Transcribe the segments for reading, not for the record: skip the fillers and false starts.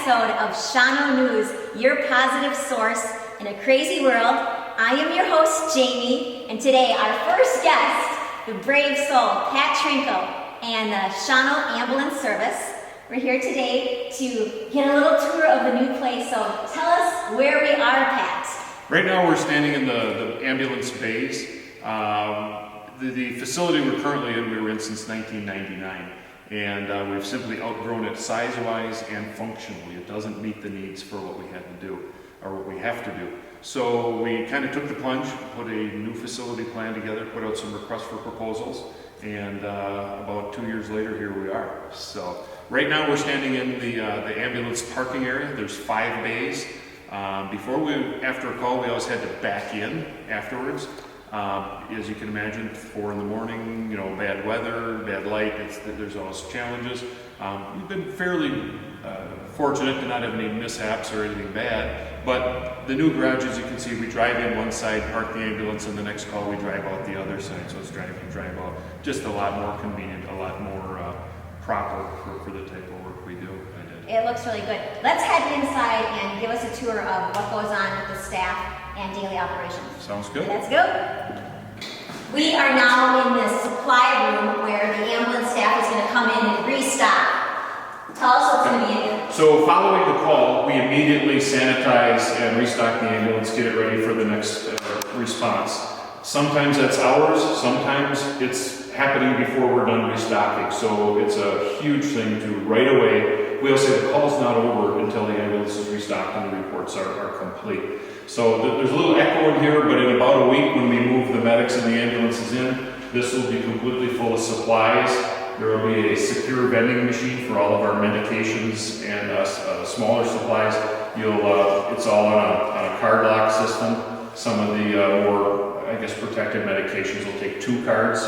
episode of Shawano News, your positive source in a crazy world. I am your host, Jamie, and today our first guest, the brave soul, Pat Trinko, and the Shawano Ambulance Service. We're here today to get a little tour of the new place, so tell us where we are, Pat. Right now we're standing in the ambulance bays. The facility we're currently in, we were in since 1999. And we've simply outgrown it size-wise and functionally. It doesn't meet the needs for what we had to do, or what we have to do. So we kind of took the plunge, put a new facility plan together, put out some requests for proposals, and about 2 years later, here we are. So right now we're standing in the ambulance parking area. There's 5 bays. After a call, we always had to back in afterwards. As you can imagine, 4 in the morning, bad weather, bad light, there's always challenges. We've been fairly fortunate to not have any mishaps or anything bad, but the new garage, as you can see, we drive in one side, park the ambulance, and the next call we drive out the other side, so it's drive in, drive out. Just a lot more convenient, a lot more proper for the type of work we do. It looks really good. Let's head inside and give us a tour of what goes on with the staff and daily operations. Sounds good. Let's go. We are now in the supply room where the ambulance staff is going to come in and restock. Tell us what's going to be in here. So following the call, we immediately sanitize and restock the ambulance, get it ready for the next response. Sometimes that's hours, sometimes it's happening before we're done restocking. So it's a huge thing to right away. We'll say the call's not over until the ambulance is restocked and the reports are complete. So there's a little echo in here, but in about a week when we move the medics and the ambulances in, this will be completely full of supplies. There will be a secure vending machine for all of our medications and smaller supplies. It's all on a card lock system. Some of the more, protected medications will take 2 cards.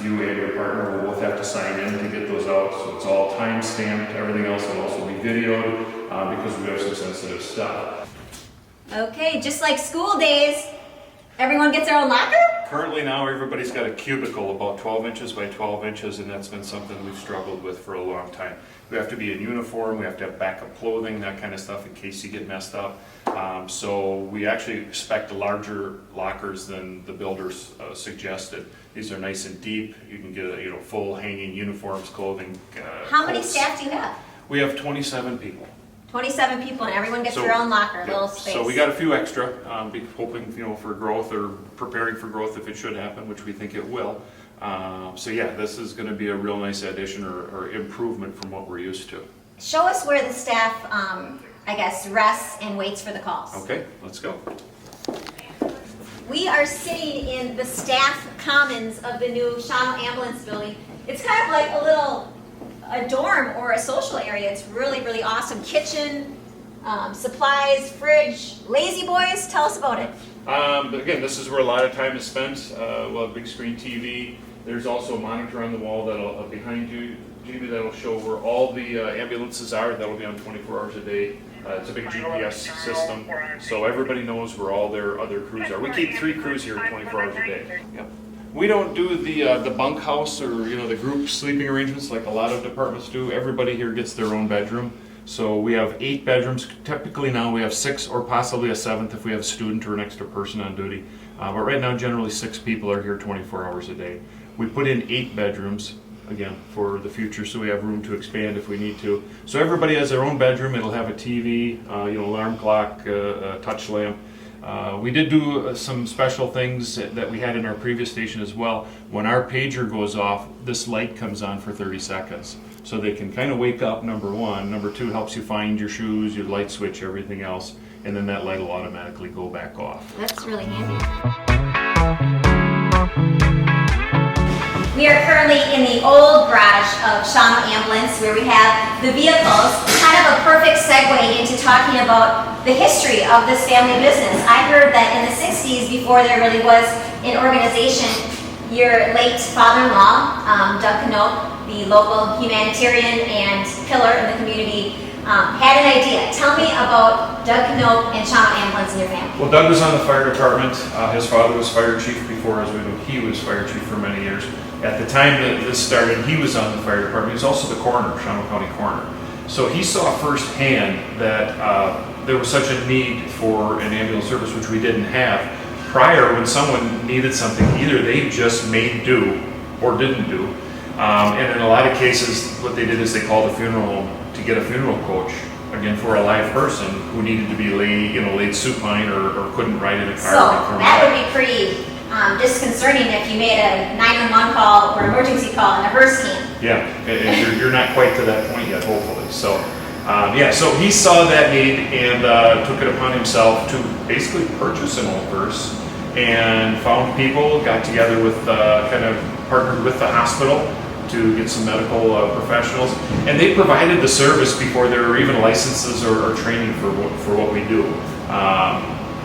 You and your partner will both have to sign in to get those out. So it's all time stamped. Everything else will also be videoed because we have some sensitive stuff. Okay, just like school days, everyone gets their own locker? Currently now everybody's got a cubicle about 12 inches by 12 inches, and that's been something we've struggled with for a long time. We have to be in uniform, we have to have backup clothing, that kind of stuff in case you get messed up. So we actually expect larger lockers than the builders suggested. These are nice and deep. You can get full hanging uniforms, clothing. How many staff do you have? We have 27 people. 27 people, and everyone gets their own locker, little space. So we got a few extra, hoping for growth or preparing for growth if it should happen, which we think it will. So yeah, this is going to be a real nice addition or improvement from what we're used to. Show us where the staff, rests and waits for the calls. Okay, let's go. We are sitting in the staff commons of the new Shawano Ambulance building. It's kind of like a dorm or a social area. It's really, really awesome. Kitchen, supplies, fridge, lazy boys. Tell us about it. Again, this is where a lot of time is spent. We'll have big screen TV. There's also a monitor on the wall that'll behind you, Jaime, that'll show where all the ambulances are. That'll be on 24 hours a day. It's a big GPS system, so everybody knows where all their other crews are. We keep 3 crews here 24 hours a day. Yep. We don't do the bunkhouse or the group sleeping arrangements like a lot of departments do. Everybody here gets their own bedroom. So we have 8 bedrooms. Typically now we have 6 or possibly a 7th if we have a student or an extra person on duty. But right now generally 6 people are here 24 hours a day. We put in 8 bedrooms, again, for the future, so we have room to expand if we need to. So everybody has their own bedroom. It'll have a TV, alarm clock, a touch lamp. We did do some special things that we had in our previous station as well. When our pager goes off, this light comes on for 30 seconds. So they can kind of wake up, number 1. Number 2, helps you find your shoes, your light switch, everything else. And then that light will automatically go back off. That's really handy. We are currently in the old garage of Shawano Ambulance where we have the vehicles. Kind of a perfect segue into talking about the history of this family business. I heard that in the 60s, before there really was an organization, your late father-in-law, Doug Knope, the local humanitarian and pillar in the community, had an idea. Tell me about Doug Knope and Shawano Ambulance and your family. Well, Doug was on the fire department. His father was fire chief before, as we know, he was fire chief for many years. At the time that this started, he was on the fire department. He was also the coroner, Shawano County coroner. So he saw firsthand that there was such a need for an ambulance service, which we didn't have. Prior, when someone needed something, either they just made do or didn't do. And in a lot of cases, what they did is they called a funeral home to get a funeral coach, again, for a live person who needed to be laid supine or couldn't ride in a car. So that would be pretty disconcerting if you made a 911 call or emergency call and a hearse came. Yeah, and you're not quite to that point yet, hopefully. So, so he saw that need and took it upon himself to basically purchase an old hearse and found people, got together with, kind of partnered with the hospital to get some medical professionals, and they provided the service before there were even licenses or training for what we do.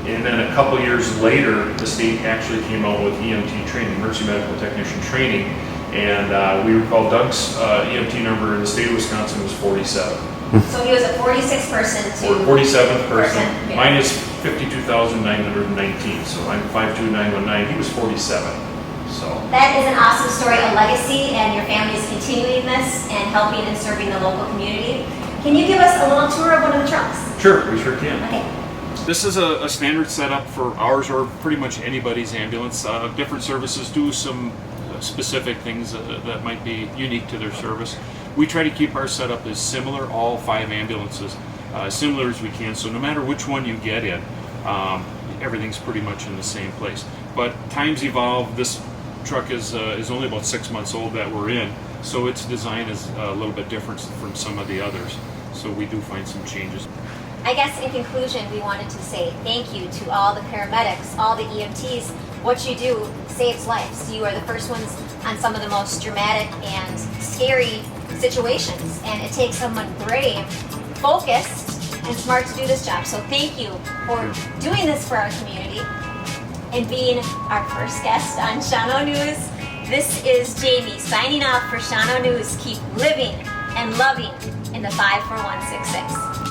And then a couple years later, the state actually came out with EMT training, emergency medical technician training, and we recall Doug's EMT number in the state of Wisconsin was 47. So he was a 46 person to 47th person. Yeah. Mine is 52,919, so I'm 52919. He was 47. So that is an awesome story, a legacy, and your family is continuing this and helping and serving the local community. Can you give us a little tour of one of the trucks? Sure, we sure can. Okay. This is a standard setup for ours or pretty much anybody's ambulance. Different services do some specific things that might be unique to their service. We try to keep our setup as similar, all 5 ambulances, as similar as we can. So no matter which one you get in, everything's pretty much in the same place. But times evolve. This truck is only about 6 months old that we're in, so its design is a little bit different from some of the others. So we do find some changes. I guess in conclusion, we wanted to say thank you to all the paramedics, all the EMTs. What you do saves lives. You are the first ones on some of the most dramatic and scary situations, and it takes someone brave, focused, and smart to do this job. So thank you for doing this for our community and being our first guest on Shawano News. This is Jaime signing off for Shawano News. Keep living and loving in the 54166.